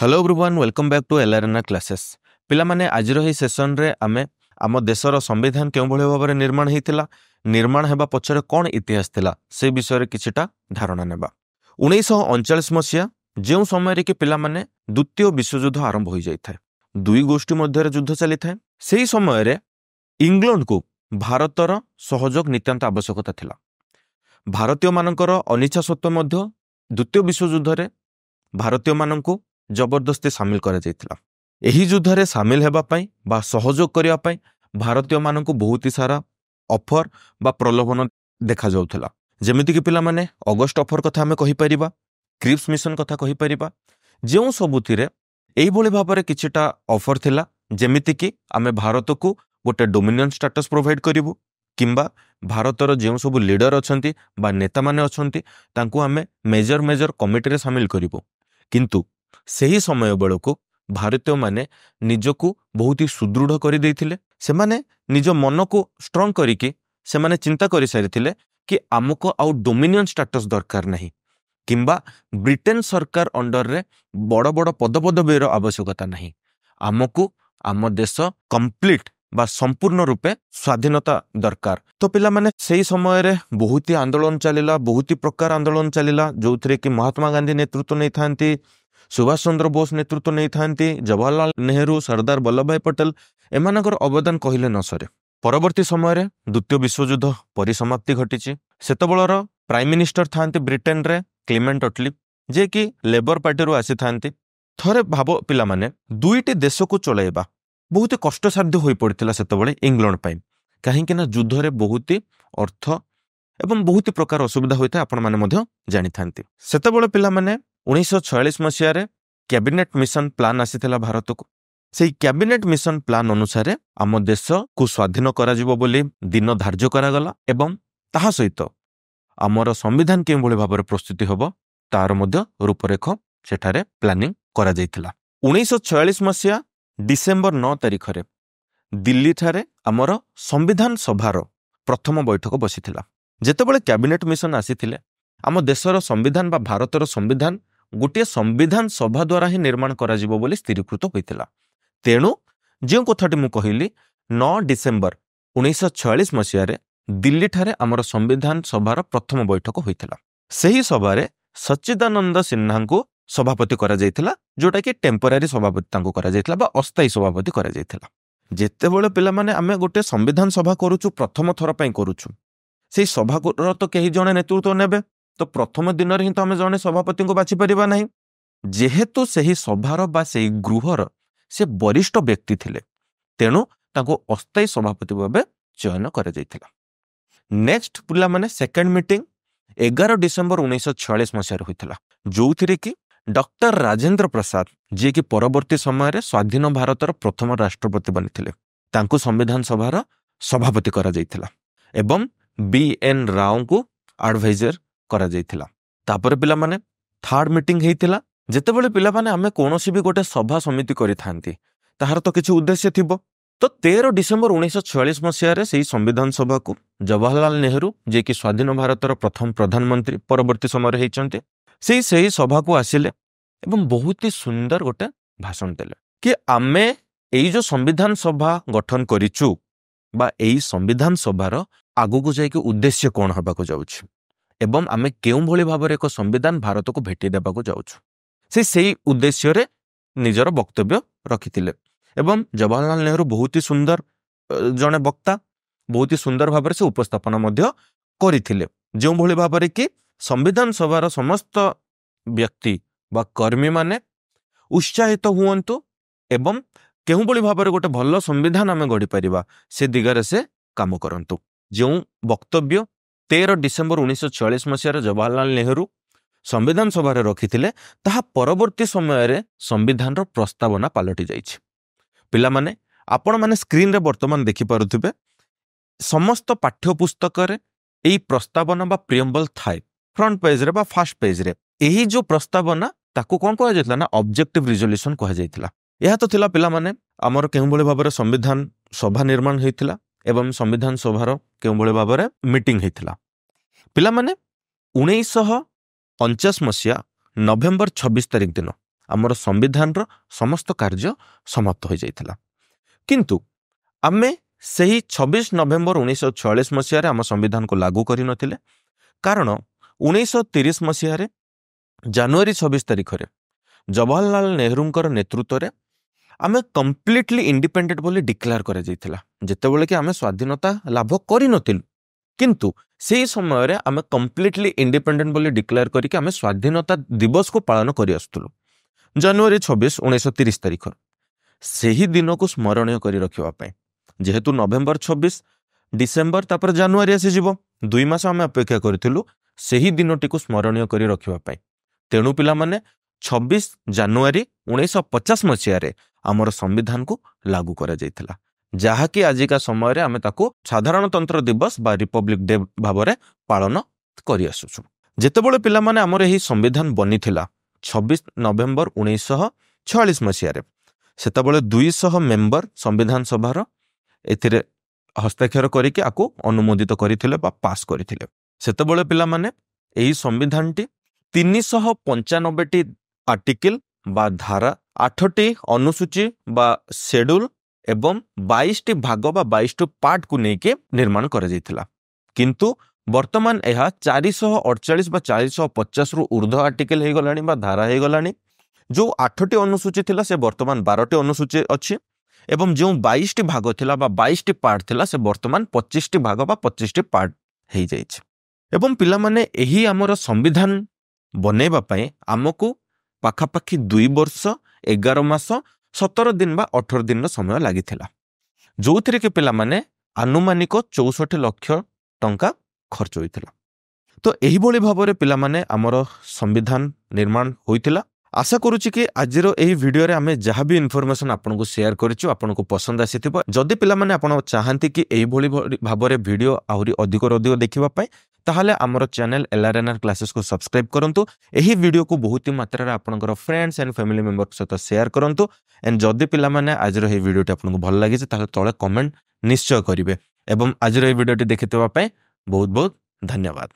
Hello everyone welcome back to LRNA classes. पिला माने आजिर ही session रे आमे आम देशर संविधान केउ भली भाव में निर्माण होता निर्माण हेबा पछरे कौन इतिहास थिला से विषय किछिटा धारणा नेबा। 1939 मसीहा जो समय कि पिला माने द्वितीय विश्वयुद्ध आरंभ हो जाए दुई गोष्ठी मध्य युद्ध चली थाए से समय रे इंग्लैंड को भारतर सहयोग नितांत आवश्यकता थिला। भारतीय मानकर अनिच्छा सत्त्वे मध्य द्वितीय विश्वयुद्ध रे भारतीय माननकु जबरदस्ती सामिल करा जायतिला। एही युद्ध रे सामिल हेबा पई बा सहयोग करिया पई भारतीय माननकु बहुत ही सारा ऑफर बा प्रलोभन देखा जाउथला। जेमिति कि पिला माने अगस्त ऑफर कथा हमें कहि परिबा, क्रिप्स मिशन कथा कहि परिबा, जेउ सबुथिरे एई भली भाबरे किछिटा ऑफर थिला। जेमिति कि आमे भारत को गोटे डोमिनियन स्टेटस प्रोवाइड करिवु किंबा भारतर जेउ सब लीडर अछंती बा नेता माने अछंती तांकु आमे मेजर कमिटी रे शामिल करिवु। किंतु सही समय बेलू भारतीय माने निजको बहुत ही सुदृढ़ कर देथिले। से माने निज मन को स्ट्रॉन्ग करिके से माने चिंता करि सारिथिले कि आमको आउ डोमिनियन स्टेटस दरकार नहीं किंबा ब्रिटेन सरकार अंडर रे बड़ बड़ पदपदवीर आवश्यकता नहीं। आमको आम देश कंप्लीट बा संपूर्ण रूपे स्वाधीनता दरकार। तो पिला माने सही समय रे बहुत ही आंदोलन चलिला, बहुत ही प्रकार आंदोलन चलिला जो थे कि महात्मा गांधी नेतृत्व नहीं थांती, सुभाष चंद्र बोस नेतृत्व नहीं थांती, जवाहरलाल नेहरू, सरदार वल्लभ भाई पटेल एमानकर अवदान कहिले न सरे। परवर्ती समय रे द्वितीय विश्वयुद्ध परिसमाप्ति घटिछि। सेतबेलर प्राइम मिनिस्टर थांती ब्रिटेन रे क्लेमेंट अटली जे कि लेबर पार्टी रो आसी थांती। थरे भाव पिला माने दुईटी देश को चलाइबा बहुत कष्टसाध्य हो पड़ता सेतबेले इंग्लैंड पाई, कहीं युद्ध रे बहुत ही अर्थ एवं बहुत ही प्रकार असुविधा होता है। आपण माने मध्य जानि थांती। सेतबेले पिला माने 1946 मसीह रे कैबिनेट मिशन प्लान आसीथिला भारत को। सेही कैबिनेट मिशन प्लान अनुसार आम देश को स्वाधीन करा जिवो बोली दिन धार्य करागला एवं ताहा सहित आमर संविधान केउ भली भाबरे प्रस्तुति होबो तार मध्य रूपरेख सेठारे प्लानिंग करा जायतिला। 1946 मसीहा डिसेम्बर 9 तारिख रे दिल्ली ठारे आमर संविधान सभार प्रथम बैठक बसिथिला। जेतेबेले कैबिनेट मिशन आसीथिले आम देशर संविधान बा भारतर संविधान गोटे संविधान सभा द्वारा ही निर्माण करा जिवो बोली स्थिरीकृत होइतिला। तेणु जो कथाटी मु कहिली 9 डिसेम्बर 1946 मसीह रे दिल्ली ठारे आमर संविधान सभार प्रथम बैठक होइतिला। सही सभारे सच्चिदानंद सिन्हा को सभापति करा जायतिला, जोटा कि टेम्पोरारी सभापति तांको करा जायतिला बा अस्थायी सभापति करा जायतिला। जेतेबेले पिला माने आमे गोटे संविधान सभा करूछु प्रथम थर पई करूछु, सेही सभा तो केही जणे नेतृत्व नेबे, तो प्रथम दिन ही तो आमे जणे सभापति को बाछि परिबा नहीं। जेहेतु सही सभार बा सही गृहर से वरिष्ठ व्यक्ति थिले तेणु तांको अस्थायी सभापति भाबे चयन करा जायतिला। नेक्स्ट पिला माने सेकंड मीटिंग 11 डिसेम्बर 1946 मसीह रे होइतिला, जोथिरे कि डॉक्टर राजेंद्र प्रसाद जे कि परवर्ती समय रे स्वाधीन भारतर प्रथम राष्ट्रपति बनिथिले तांको संविधान सभार सभापति करा जायतिला एवं BN राव को एडवाइजर करा जायतिला। तापर पिला माने थर्ड मीटिंग हेइतिला। जेतेबेले पिला माने आमे कोनोसी भी गोटे सभा समिति करि थांती ताहार तो किछि उद्देश्य थिबो। तो 13 डिसेम्बर 1946 मसीह रे सेही संविधान सभा को जवाहरलाल नेहरू जे कि स्वाधीन भारतर प्रथम प्रधानमंत्री परवर्ती समय रे हेइचंते सेही सभा को आसिले एवं बहुत ही सुंदर गोटे भाषण देले कि आमे एई जो संविधान सभा गठन करिचु बा एई संविधान सभार आगु को जाइके उद्देश्य कौन हबा को जाउछु एवं आमे केउ भली भाबरे एक संविधान भारत को भेटी देबा को जाउछु। सेही उद्देश्य रे निजर वक्तव्य रखिथिले एवं जवाहरलाल नेहरू बहुत ही सुंदर जने वक्ता बहुत ही सुंदर भाबरे से उपस्थापन मध्य करिथिले। जो भली भाबरे कि संविधान सभार समस्त व्यक्ति बा कर्मी माने उत्साहित हुअन्तु एवं केउ भली भाबरे गोटे भल संविधान आमे गढ़ी परिबा से दिगरे से काम करंतु। जो वक्तव्य 13 डिसेम्बर 1946 मसीह जवाहरलाल नेहरू संविधान सभा रखिथिले ताहा परवर्ती समय रे संविधान रो प्रस्तावना पालटी जाइछि। पिला माने आपण माने स्क्रीन रे वर्तमान देखि पारुथिबे समस्त पाठ्य पुस्तक रे एई प्रस्तावना बा प्रियम्बल थाए फ्रंट पेज रे बा फर्स्ट पेज रे। एही जो प्रस्तावना ताको कोन कहा जायतिला ना ऑब्जेक्टिव रिजोल्यूशन कहा जायतिला। यह तो थिला पिला माने हमर केउ भली भाबरे संविधान सभा निर्माण हेतिला एवं संविधान सभार केउ भली भाबरे मीटिंग हेतिला। पिला माने 1949 मसीहा नवेम्बर 26 तारिख दिन ଆମର ସମ୍ବିଧାନର ସମସ୍ତ କାର୍ଯ୍ୟ ସମାପ୍ତ ହୋଇଯାଇଥିଲା। କିନ୍ତୁ ଆମେ ସେହି 26 ନଭେମ୍ବର 1946 ମସିହାରେ ଆମ ସମ୍ବିଧାନକୁ ଲାଗୁ କରିନଥିଲେ, କାରଣ 1930 ମସିହାରେ ଜାନୁଆରୀ 26 ତାରିଖରେ ଜବାହରଲାଲ ନେହେରୁଙ୍କର ନେତୃତ୍ୱରେ ଆମେ କମ୍ପ୍ଲିଟଲି ଇଣ୍ଡିପେଣ୍ଡେଣ୍ଟ ବୋଲି ଡିକ୍ଲେୟାର କରାଯାଇଥିଲା। ଯେତେବେଳେ କି ଆମେ ସ୍ୱାଧୀନତା ଲାଭ କରିନଥିଲୁ, କିନ୍ତୁ ସେହି ସମୟରେ ଆମେ କମ୍ପ୍ଲିଟଲି ଇଣ୍ଡିପେଣ୍ଡେଣ୍ଟ ବୋଲି ଡିକ୍ଲେୟାର କରିକି ଆମେ ସ୍ୱାଧୀନତା ଦିବସକୁ ପାଳନ କରି ଆସୁଥିଲୁ ଜାନୁଆରୀ 26, 1930 ତାରିଖ। ସେହି ଦିନକୁ ସ୍ମରଣୀୟ କରି ରଖିବା ପାଇଁ, ଯେହେତୁ ନଭେମ୍ବର 26, ଡିସେମ୍ବର ତାପରେ ଜାନୁଆରୀ ଆସିଯିବ, 2 ମାସ ଆମେ ଅପେକ୍ଷା କରିଥିଲୁ ସେହି ଦିନଟିକୁ ସ୍ମରଣୀୟ କରି ରଖିବା ପାଇଁ। ତେଣୁ ପିଲାମାନେ 26 ଜାନୁଆରୀ 1950 ମସିହାରେ ଆମର ସମ୍ବିଧାନକୁ ଲାଗୁ କରାଯାଇଥିଲା, ଯାହାକି ଆଜିକା ସମୟରେ ଆମେ ତାକୁ ସାଧାରଣତନ୍ତ୍ର ଦିବସ ବା ରିପବ୍ଲିକ ଡେ ଭାବରେ ପାଳନ କରି ଆସୁଛୁ। ଯେତେବେଳେ ପିଲାମାନେ ଆମର ଏହି ସମ୍ବିଧାନ ବନିଥିଲା 26 ନଭେମ୍ବର 1946 ମସିହାରେ, ସେତେବେଳେ 200 ମେମ୍ବର ସମ୍ବିଧାନ ସଭାର ଏଥିରେ ହସ୍ତାକ୍ଷର କରିକି ଆକୁ ଅନୁମୋଦିତ କରିଥିଲେ ବା ପାସ୍ କରିଥିଲେ। ସେତେବେଳେ ପିଲାମାନେ ଏହି ସମ୍ବିଧାନଟି 395ଟି ଆର୍ଟିକିଲ ବା ଧାରା, 8ଟି ଅନୁସୂଚୀ ବା ସେଡ୍ୟୁଲ ଏବଂ 22ଟି ଭାଗ ବା 22ଟି ପାର୍ଟକୁ ନେଇକି ନିର୍ମାଣ କରାଯାଇଥିଲା। କିନ୍ତୁ ବର୍ତ୍ତମାନ ଏହା 448 ବା 450ରୁ ଉର୍ଦ୍ଧ୍ୱ ଆର୍ଟିକିଲ ହେଇଗଲାଣି ବା ଧାରା ହେଇଗଲାଣି। ଯେଉଁ 8ଟି ଅନୁସୂଚୀ ଥିଲା ସେ ବର୍ତ୍ତମାନ 12ଟି ଅନୁସୂଚୀ ଅଛି ଏବଂ ଯେଉଁ 22ଟି ଭାଗ ଥିଲା ବା 22ଟି ପାର୍ଟ ଥିଲା ସେ ବର୍ତ୍ତମାନ 25ଟି ଭାଗ ବା 25ଟି ପାର୍ଟ ହେଇଯାଇଛି। ଏବଂ ପିଲାମାନେ ଏହି ଆମର ସମ୍ବିଧାନ ବନେଇବା ପାଇଁ ଆମକୁ ପାଖାପାଖି 2 ବର୍ଷ 11 ମାସ 17 ଦିନ ବା 18 ଦିନର ସମୟ ଲାଗିଥିଲା, ଯେଉଁଥିରେ କି ପିଲାମାନେ ଆନୁମାନିକ 64 ଲକ୍ଷ ଟଙ୍କା ଖର୍ଚ୍ଚ ହୋଇଥିଲା। ତ ଏହିଭଳି ଭାବରେ ପିଲାମାନେ ଆମର ସମ୍ବିଧାନ ନିର୍ମାଣ ହୋଇଥିଲା। ଆଶା କରୁଛି କି ଆଜିର ଏହି ଭିଡ଼ିଓରେ ଆମେ ଯାହା ବି ଇନଫର୍ମେସନ୍ ଆପଣଙ୍କୁ ସେୟାର କରିଛୁ ଆପଣଙ୍କୁ ପସନ୍ଦ ଆସିଥିବ। ଯଦି ପିଲାମାନେ ଆପଣ ଚାହାନ୍ତି କି ଏହିଭଳି ଭାବରେ ଭିଡ଼ିଓ ଆହୁରି ଅଧିକରୁ ଅଧିକ ଦେଖିବା ପାଇଁ, ତାହେଲେ ଆମର ଚ୍ୟାନେଲ LRNR କ୍ଲାସେସକୁ ସବସ୍କ୍ରାଇବ୍ କରନ୍ତୁ। ଏହି ଭିଡ଼ିଓକୁ ବହୁତ ମାତ୍ରାରେ ଆପଣଙ୍କର ଫ୍ରେଣ୍ଡସ୍ ଆଣ୍ଡ ଫ୍ୟାମିଲି ମେମ୍ବରଙ୍କ ସହିତ ସେୟାର କରନ୍ତୁ। ଏଣ୍ଡ ଯଦି ପିଲାମାନେ ଆଜିର ଏହି ଭିଡ଼ିଓଟି ଆପଣଙ୍କୁ ଭଲ ଲାଗିଛି ତାହେଲେ ତଳେ କମେଣ୍ଟ ନିଶ୍ଚୟ କରିବେ। ଏବଂ ଆଜିର ଏହି ଭିଡ଼ିଓଟି ଦେଖିଥିବା ପାଇଁ ବହୁତ ବହୁତ ଧନ୍ୟବାଦ।